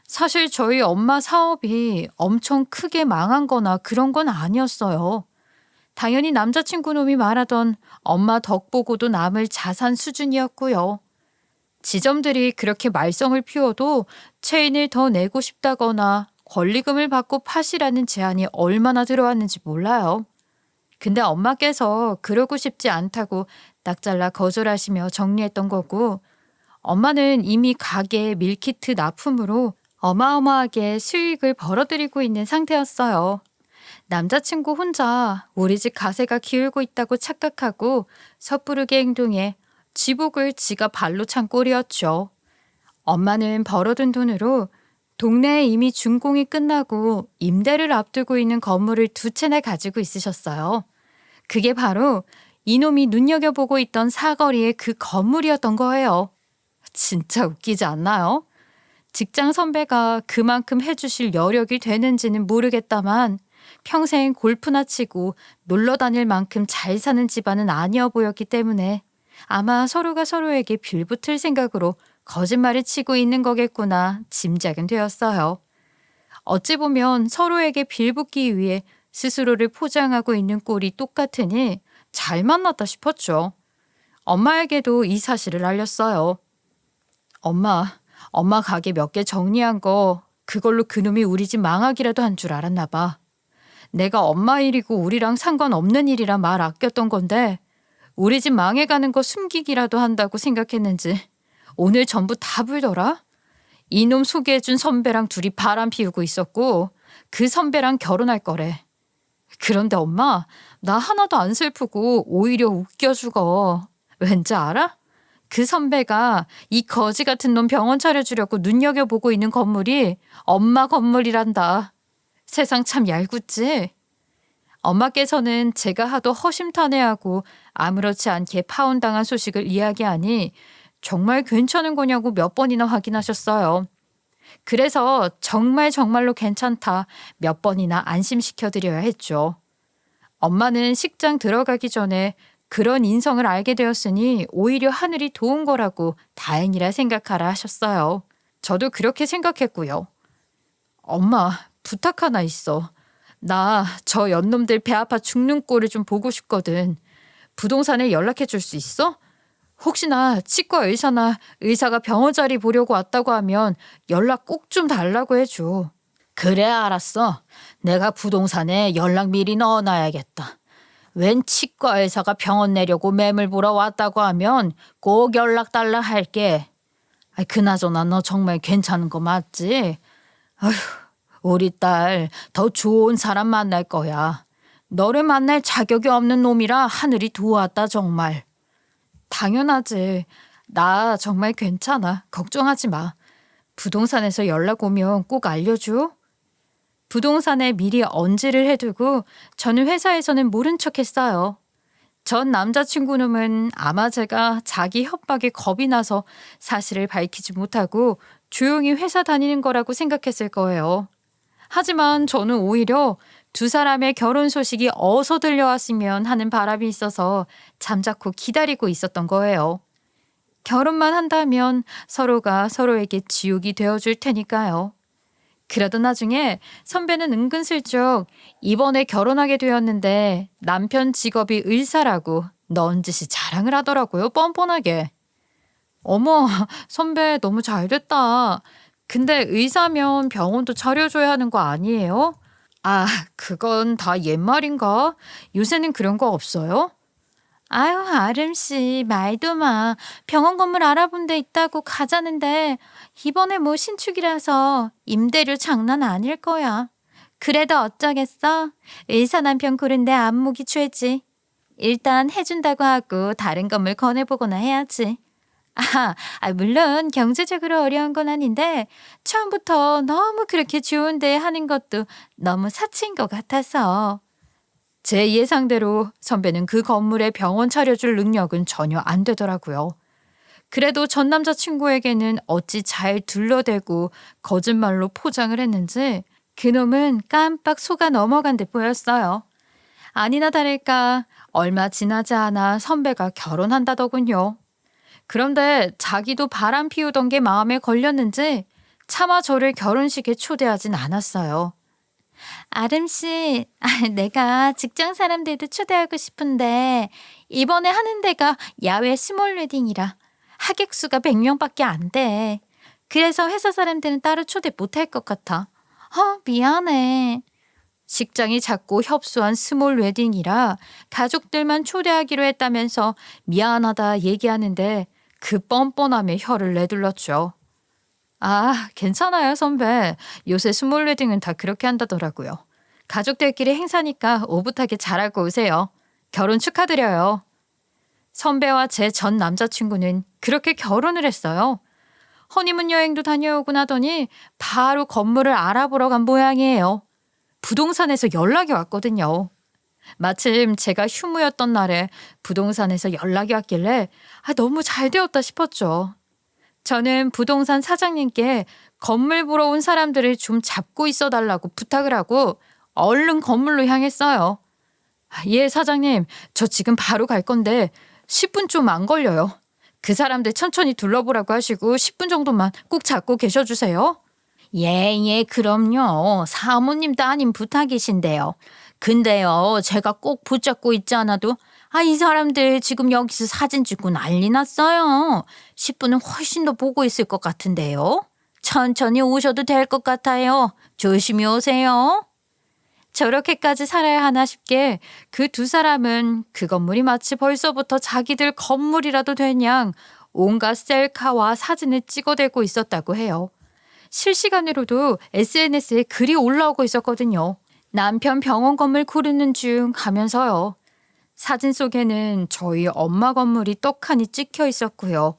사실 저희 엄마 사업이 엄청 크게 망한 거나 그런 건 아니었어요. 당연히 남자친구 놈이 말하던 엄마 덕 보고도 남을 자산 수준이었고요. 지점들이 그렇게 말썽을 피워도 체인을 더 내고 싶다거나 권리금을 받고 파시라는 제안이 얼마나 들어왔는지 몰라요. 근데 엄마께서 그러고 싶지 않다고 딱 잘라 거절하시며 정리했던 거고, 엄마는 이미 가게 밀키트 납품으로 어마어마하게 수익을 벌어들이고 있는 상태였어요. 남자친구 혼자 우리 집 가세가 기울고 있다고 착각하고 섣부르게 행동해 지복을 지가 발로 찬 꼴이었죠. 엄마는 벌어둔 돈으로 동네에 이미 준공이 끝나고 임대를 앞두고 있는 건물을 2채나 가지고 있으셨어요. 그게 바로 이놈이 눈여겨보고 있던 사거리의 그 건물이었던 거예요. 진짜 웃기지 않나요? 직장 선배가 그만큼 해주실 여력이 되는지는 모르겠다만 평생 골프나 치고 놀러 다닐 만큼 잘 사는 집안은 아니어 보였기 때문에 아마 서로가 서로에게 빌붙을 생각으로 거짓말을 치고 있는 거겠구나 짐작은 되었어요. 어찌 보면 서로에게 빌붙기 위해 스스로를 포장하고 있는 꼴이 똑같으니 잘 만났다 싶었죠. 엄마에게도 이 사실을 알렸어요. 엄마 가게 몇 개 정리한 거 그걸로 그놈이 우리 집 망하기라도 한 줄 알았나 봐. 내가 엄마 일이고 우리랑 상관없는 일이라 말 아꼈던 건데 우리 집 망해가는 거 숨기기라도 한다고 생각했는지 오늘 전부 다 불더라. 이놈 소개해준 선배랑 둘이 바람 피우고 있었고 그 선배랑 결혼할 거래. 그런데 엄마, 나 하나도 안 슬프고 오히려 웃겨 죽어. 왠지 알아? 그 선배가 이 거지 같은 놈 병원 차려주려고 눈여겨보고 있는 건물이 엄마 건물이란다. 세상 참 얄궂지? 엄마께서는 제가 하도 허심탄회하고 아무렇지 않게 파혼당한 소식을 이야기하니 정말 괜찮은 거냐고 몇 번이나 확인하셨어요. 그래서 정말로 괜찮다 몇 번이나 안심시켜드려야 했죠. 엄마는 식장 들어가기 전에 그런 인성을 알게 되었으니 오히려 하늘이 도운 거라고 다행이라 생각하라 하셨어요. 저도 그렇게 생각했고요. 엄마, 부탁 하나 있어. 나 저 연놈들 배 아파 죽는 꼴을 좀 보고 싶거든. 부동산에 연락해 줄 수 있어? 혹시나 치과 의사나 의사가 병원 자리 보려고 왔다고 하면 연락 꼭 좀 달라고 해줘. 그래, 알았어. 내가 부동산에 연락 미리 넣어놔야겠다. 웬 치과 의사가 병원 내려고 매물 보러 왔다고 하면 꼭 연락 달라 할게. 그나저나 너 정말 괜찮은 거 맞지? 아휴, 우리 딸 더 좋은 사람 만날 거야. 너를 만날 자격이 없는 놈이라 하늘이 도왔다 정말. 당연하지. 나 정말 괜찮아. 걱정하지 마. 부동산에서 연락 오면 꼭 알려줘. 부동산에 미리 언지를 해두고 저는 회사에서는 모른 척 했어요. 전 남자친구 놈은 아마 제가 자기 협박에 겁이 나서 사실을 밝히지 못하고 조용히 회사 다니는 거라고 생각했을 거예요. 하지만 저는 오히려 두 사람의 결혼 소식이 어서 들려왔으면 하는 바람이 있어서 잠자코 기다리고 있었던 거예요. 결혼만 한다면 서로가 서로에게 지옥이 되어줄 테니까요. 그러던 나중에 선배는 은근슬쩍 이번에 결혼하게 되었는데 남편 직업이 의사라고 넌지시 자랑을 하더라고요. 뻔뻔하게. 어머, 선배 너무 잘됐다. 근데 의사면 병원도 차려줘야 하는 거 아니에요? 그건 다 옛말인가? 요새는 그런 거 없어요? 아유, 아름씨, 말도 마. 병원 건물 알아본 데 있다고 가자는데 이번에 뭐 신축이라서 임대료 장난 아닐 거야. 그래도 어쩌겠어? 의사 남편 고른데 안목이 죄지. 일단 해준다고 하고 다른 건물 권해보거나 해야지. 물론 경제적으로 어려운 건 아닌데 처음부터 너무 그렇게 좋은데 하는 것도 너무 사치인 것 같아서. 제 예상대로 선배는 그 건물에 병원 차려줄 능력은 전혀 안 되더라고요. 그래도 전 남자친구에게는 어찌 잘 둘러대고 거짓말로 포장을 했는지 그놈은 깜빡 속아 넘어간 듯 보였어요. 아니나 다를까 얼마 지나지 않아 선배가 결혼한다더군요. 그런데 자기도 바람 피우던 게 마음에 걸렸는지 차마 저를 결혼식에 초대하진 않았어요. 아름씨, 내가 직장 사람들도 초대하고 싶은데 이번에 하는 데가 야외 스몰 웨딩이라 하객 수가 100명밖에 안 돼. 그래서 회사 사람들은 따로 초대 못할 것 같아. 미안해. 식장이 작고 협소한 스몰 웨딩이라 가족들만 초대하기로 했다면서 미안하다 얘기하는데 그 뻔뻔함에 혀를 내둘렀죠. 괜찮아요, 선배. 요새 스몰 웨딩은 다 그렇게 한다더라고요. 가족들끼리 행사니까 오붓하게 잘하고 오세요. 결혼 축하드려요. 선배와 제 전 남자친구는 그렇게 결혼을 했어요. 허니문 여행도 다녀오고 나더니 바로 건물을 알아보러 간 모양이에요. 부동산에서 연락이 왔거든요. 마침 제가 휴무였던 날에 부동산에서 연락이 왔길래 너무 잘 되었다 싶었죠. 저는 부동산 사장님께 건물 보러 온 사람들을 좀 잡고 있어 달라고 부탁을 하고 얼른 건물로 향했어요. 예, 사장님. 저 지금 바로 갈 건데 10분 좀 안 걸려요. 그 사람들 천천히 둘러보라고 하시고 10분 정도만 꼭 잡고 계셔주세요. 예, 그럼요. 사모님 따님 부탁이신데요. 근데요, 제가 꼭 붙잡고 있지 않아도 이 사람들 지금 여기서 사진 찍고 난리 났어요. 10분은 훨씬 더 보고 있을 것 같은데요. 천천히 오셔도 될 것 같아요. 조심히 오세요. 저렇게까지 살아야 하나 싶게 그 두 사람은 그 건물이 마치 벌써부터 자기들 건물이라도 된 양 온갖 셀카와 사진을 찍어대고 있었다고 해요. 실시간으로도 SNS에 글이 올라오고 있었거든요. 남편 병원 건물 고르는 중 하면서요. 사진 속에는 저희 엄마 건물이 떡하니 찍혀 있었고요.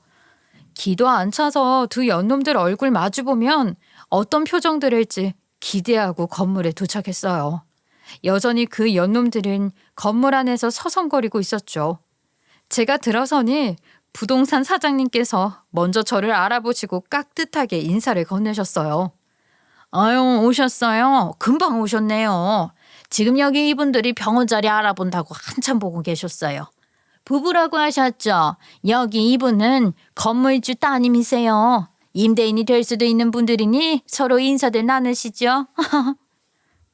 기도 안 차서 두 연놈들 얼굴 마주보면 어떤 표정들일지 기대하고 건물에 도착했어요. 여전히 그 연놈들은 건물 안에서 서성거리고 있었죠. 제가 들어서니 부동산 사장님께서 먼저 저를 알아보시고 깍듯하게 인사를 건네셨어요. 오셨어요. 금방 오셨네요. 지금 여기 이분들이 병원 자리 알아본다고 한참 보고 계셨어요. 부부라고 하셨죠? 여기 이분은 건물주 따님이세요. 임대인이 될 수도 있는 분들이니 서로 인사들 나누시죠.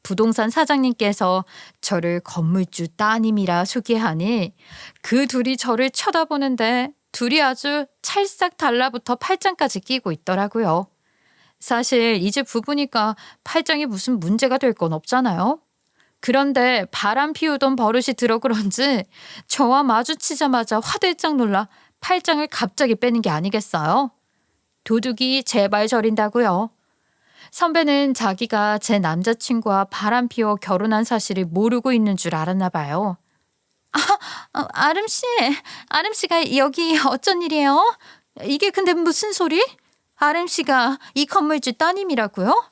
부동산 사장님께서 저를 건물주 따님이라 소개하니 그 둘이 저를 쳐다보는데 둘이 아주 찰싹 달라붙어 팔짱까지 끼고 있더라고요. 사실 이제 부부니까 팔짱이 무슨 문제가 될 건 없잖아요. 그런데 바람 피우던 버릇이 들어 그런지 저와 마주치자마자 화들짝 놀라 팔짱을 갑자기 빼는 게 아니겠어요? 도둑이 제발 저린다고요. 선배는 자기가 제 남자친구와 바람 피워 결혼한 사실을 모르고 있는 줄 알았나 봐요. 아름씨가 여기 어쩐 일이에요? 이게 근데 무슨 소리? 아름씨가 이 건물주 따님이라고요?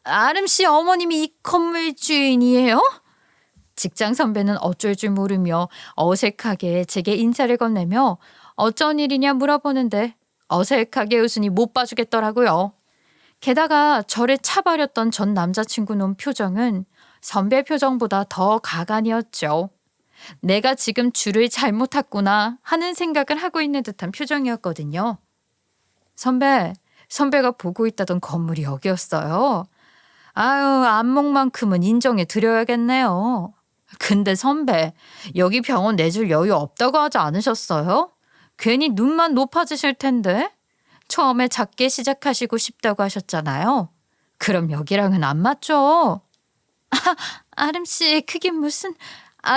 아름씨 어머님이 이 건물 주인이에요? 직장 선배는 어쩔 줄 모르며 어색하게 제게 인사를 건네며 어쩐 일이냐 물어보는데 어색하게 웃으니 못 봐주겠더라고요. 게다가 저를 차버렸던 전 남자친구 놈 표정은 선배 표정보다 더 가관이었죠. 내가 지금 줄을 잘못 탔구나 하는 생각을 하고 있는 듯한 표정이었거든요. 선배가 보고 있다던 건물이 여기였어요. 안목만큼은 인정해 드려야겠네요. 근데 선배, 여기 병원 내줄 여유 없다고 하지 않으셨어요? 괜히 눈만 높아지실 텐데. 처음에 작게 시작하시고 싶다고 하셨잖아요. 그럼 여기랑은 안 맞죠? 아름씨, 그게 무슨...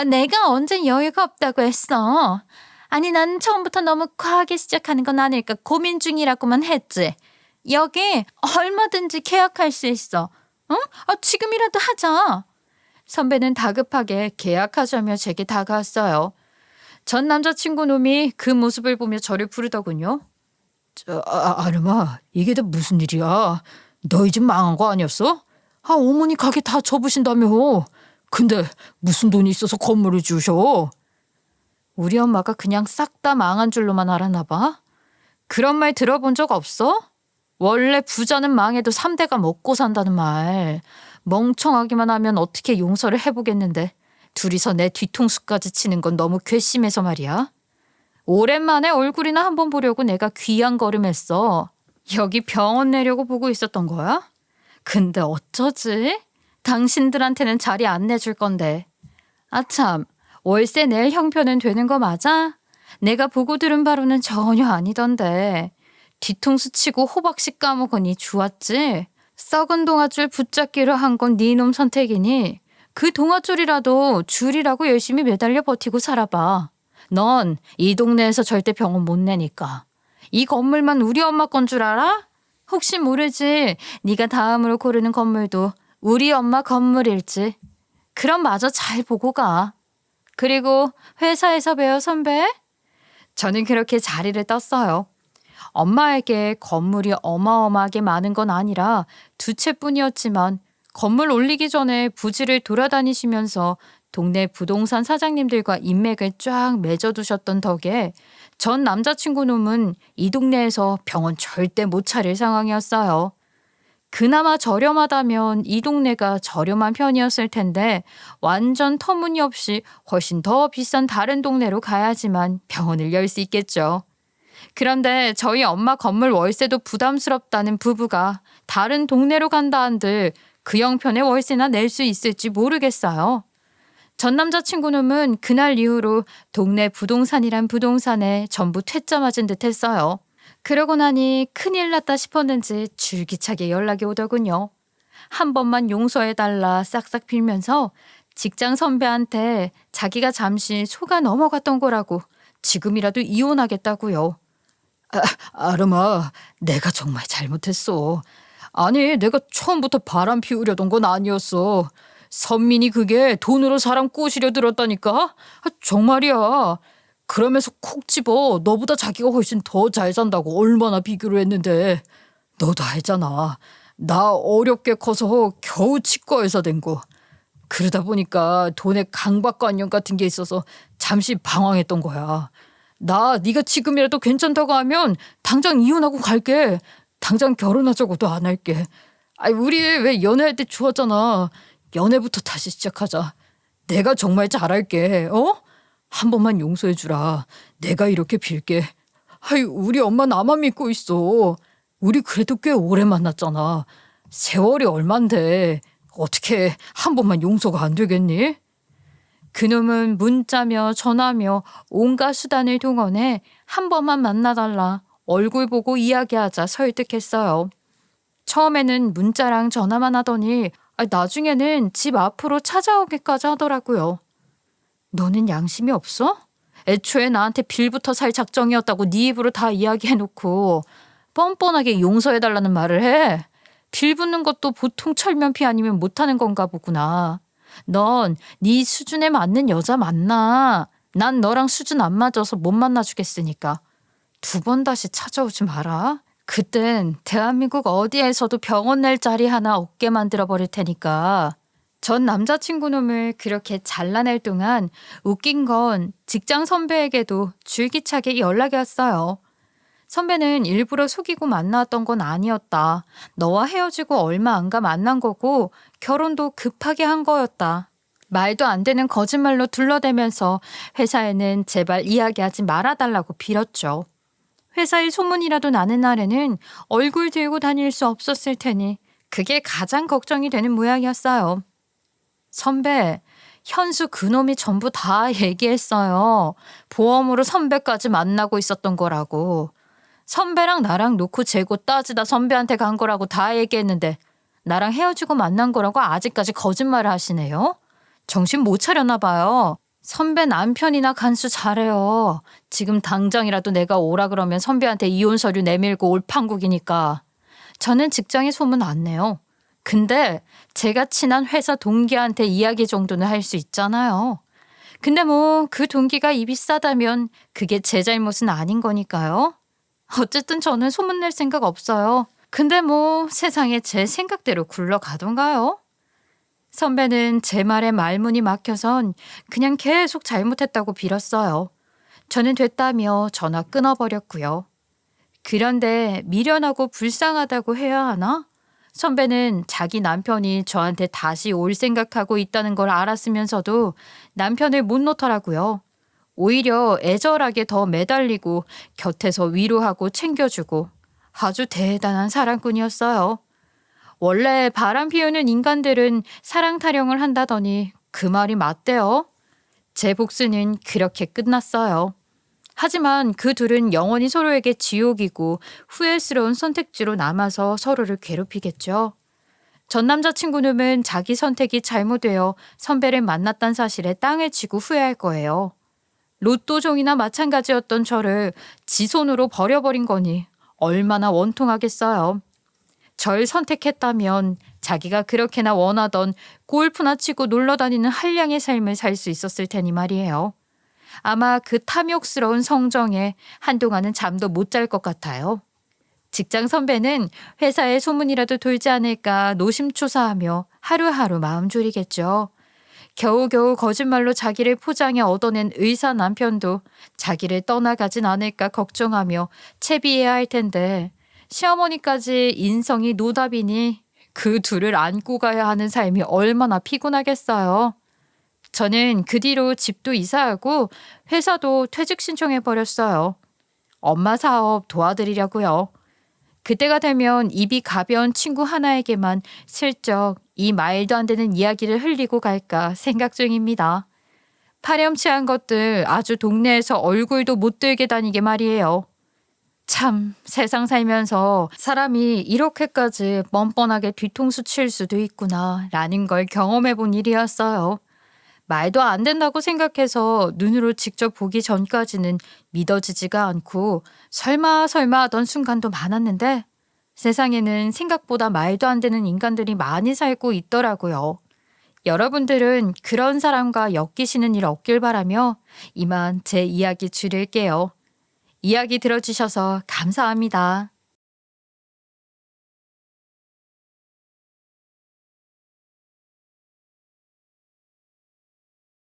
내가 언제 여유가 없다고 했어. 난 처음부터 너무 과하게 시작하는 건 아닐까 고민 중이라고만 했지. 여기 얼마든지 계약할 수 있어. 응? 지금이라도 하자. 선배는 다급하게 계약하자며 제게 다가왔어요. 전 남자친구 놈이 그 모습을 보며 저를 부르더군요. 아름아, 이게 다 무슨 일이야? 너희 집 망한 거 아니었어? 어머니 가게 다 접으신다며. 근데 무슨 돈이 있어서 건물을 주셔? 우리 엄마가 그냥 싹 다 망한 줄로만 알았나 봐. 그런 말 들어본 적 없어? 원래 부자는 망해도 3대가 먹고 산다는 말. 멍청하기만 하면 어떻게 용서를 해보겠는데 둘이서 내 뒤통수까지 치는 건 너무 괘씸해서 말이야. 오랜만에 얼굴이나 한번 보려고 내가 귀한 걸음했어. 여기 병원 내려고 보고 있었던 거야? 근데 어쩌지? 당신들한테는 자리 안 내줄 건데. 아참, 월세 낼 형편은 되는 거 맞아? 내가 보고 들은 바로는 전혀 아니던데. 뒤통수 치고 호박씨 까먹으니 좋았지? 썩은 동아줄 붙잡기로 한 건 네 놈 선택이니 그 동아줄이라도 줄이라고 열심히 매달려 버티고 살아봐. 넌 이 동네에서 절대 병원 못 내니까. 이 건물만 우리 엄마 건 줄 알아? 혹시 모르지. 네가 다음으로 고르는 건물도 우리 엄마 건물일지. 그럼 마저 잘 보고 가. 그리고 회사에서 배워 선배? 저는 그렇게 자리를 떴어요. 엄마에게 건물이 어마어마하게 많은 건 아니라 두 채뿐이었지만 건물 올리기 전에 부지를 돌아다니시면서 동네 부동산 사장님들과 인맥을 쫙 맺어두셨던 덕에 전 남자친구 놈은 이 동네에서 병원 절대 못 차릴 상황이었어요. 그나마 저렴하다면 이 동네가 저렴한 편이었을 텐데 완전 터무니없이 훨씬 더 비싼 다른 동네로 가야지만 병원을 열 수 있겠죠. 그런데 저희 엄마 건물 월세도 부담스럽다는 부부가 다른 동네로 간다 한들 그 형편의 월세나 낼 수 있을지 모르겠어요. 전 남자친구놈은 그날 이후로 동네 부동산이란 부동산에 전부 퇴짜 맞은 듯 했어요. 그러고 나니 큰일 났다 싶었는지 줄기차게 연락이 오더군요. 한 번만 용서해달라 싹싹 빌면서 직장 선배한테 자기가 잠시 속아 넘어갔던 거라고 지금이라도 이혼하겠다고요. 아름아, 내가 정말 잘못했어. 아니, 내가 처음부터 바람 피우려던 건 아니었어. 선민이 그게 돈으로 사람 꼬시려 들었다니까? 정말이야. 그러면서 콕 집어 너보다 자기가 훨씬 더 잘 산다고 얼마나 비교를 했는데. 너도 알잖아. 나 어렵게 커서 겨우 치과의사 된 거. 그러다 보니까 돈에 강박관념 같은 게 있어서 잠시 방황했던 거야. 네가 지금이라도 괜찮다고 하면 당장 이혼하고 갈게. 당장 결혼하자고도 안 할게. 우리 왜 연애할 때 좋았잖아. 연애부터 다시 시작하자. 내가 정말 잘할게. 한 번만 용서해주라. 내가 이렇게 빌게. 우리 엄마 나만 믿고 있어. 우리 그래도 꽤 오래 만났잖아. 세월이 얼만데 어떻게 한 번만 용서가 안 되겠니? 그놈은 문자며 전화며 온갖 수단을 동원해 한 번만 만나달라 얼굴 보고 이야기하자 설득했어요. 처음에는 문자랑 전화만 하더니 나중에는 집 앞으로 찾아오기까지 하더라고요. 너는 양심이 없어? 애초에 나한테 빌부터 살 작정이었다고 네 입으로 다 이야기해놓고 뻔뻔하게 용서해달라는 말을 해. 빌 붙는 것도 보통 철면피 아니면 못하는 건가 보구나. 넌 네 수준에 맞는 여자 만나. 난 너랑 수준 안 맞아서 못 만나주겠으니까. 2번 다시 찾아오지 마라. 그땐 대한민국 어디에서도 병원 낼 자리 하나 없게 만들어버릴 테니까. 전 남자친구 놈을 그렇게 잘라낼 동안 웃긴 건 직장 선배에게도 줄기차게 연락이 왔어요. 선배는 일부러 속이고 만나왔던 건 아니었다. 너와 헤어지고 얼마 안 가 만난 거고 결혼도 급하게 한 거였다. 말도 안 되는 거짓말로 둘러대면서 회사에는 제발 이야기하지 말아달라고 빌었죠. 회사에 소문이라도 나는 날에는 얼굴 들고 다닐 수 없었을 테니 그게 가장 걱정이 되는 모양이었어요. 선배, 현수 그놈이 전부 다 얘기했어요. 보험으로 선배까지 만나고 있었던 거라고. 선배랑 나랑 놓고 재고 따지다 선배한테 간 거라고 다 얘기했는데 나랑 헤어지고 만난 거라고 아직까지 거짓말을 하시네요? 정신 못 차렸나 봐요. 선배 남편이나 간수 잘해요. 지금 당장이라도 내가 오라 그러면 선배한테 이혼 서류 내밀고 올 판국이니까. 저는 직장에 소문 안 내요. 근데 제가 친한 회사 동기한테 이야기 정도는 할 수 있잖아요. 근데 그 동기가 입이 싸다면 그게 제 잘못은 아닌 거니까요. 어쨌든 저는 소문낼 생각 없어요. 근데 세상에 제 생각대로 굴러가던가요? 선배는 제 말에 말문이 막혀선 그냥 계속 잘못했다고 빌었어요. 저는 됐다며 전화 끊어버렸고요. 그런데 미련하고 불쌍하다고 해야 하나? 선배는 자기 남편이 저한테 다시 올 생각하고 있다는 걸 알았으면서도 남편을 못 놓더라고요. 오히려 애절하게 더 매달리고 곁에서 위로하고 챙겨주고 아주 대단한 사랑꾼이었어요. 원래 바람 피우는 인간들은 사랑 타령을 한다더니 그 말이 맞대요. 제 복수는 그렇게 끝났어요. 하지만 그 둘은 영원히 서로에게 지옥이고 후회스러운 선택지로 남아서 서로를 괴롭히겠죠. 전 남자친구는 자기 선택이 잘못되어 선배를 만났다는 사실에 땅을 치고 후회할 거예요. 로또종이나 마찬가지였던 저를 지 손으로 버려버린 거니 얼마나 원통하겠어요. 절 선택했다면 자기가 그렇게나 원하던 골프나 치고 놀러다니는 한량의 삶을 살 수 있었을 테니 말이에요. 아마 그 탐욕스러운 성정에 한동안은 잠도 못 잘 것 같아요. 직장 선배는 회사에 소문이라도 돌지 않을까 노심초사하며 하루하루 마음 졸이겠죠. 겨우겨우 거짓말로 자기를 포장해 얻어낸 의사 남편도 자기를 떠나가진 않을까 걱정하며 채비해야 할 텐데 시어머니까지 인성이 노답이니 그 둘을 안고 가야 하는 삶이 얼마나 피곤하겠어요. 저는 그 뒤로 집도 이사하고 회사도 퇴직 신청해버렸어요. 엄마 사업 도와드리려고요. 그때가 되면 입이 가벼운 친구 하나에게만 슬쩍 이 말도 안 되는 이야기를 흘리고 갈까 생각 중입니다. 파렴치한 것들 아주 동네에서 얼굴도 못 들게 다니게 말이에요. 참 세상 살면서 사람이 이렇게까지 뻔뻔하게 뒤통수 칠 수도 있구나 라는 걸 경험해 본 일이었어요. 말도 안 된다고 생각해서 눈으로 직접 보기 전까지는 믿어지지가 않고 설마 하던 순간도 많았는데 세상에는 생각보다 말도 안 되는 인간들이 많이 살고 있더라고요. 여러분들은 그런 사람과 엮이시는 일 없길 바라며 이만 제 이야기 줄일게요. 이야기 들어주셔서 감사합니다.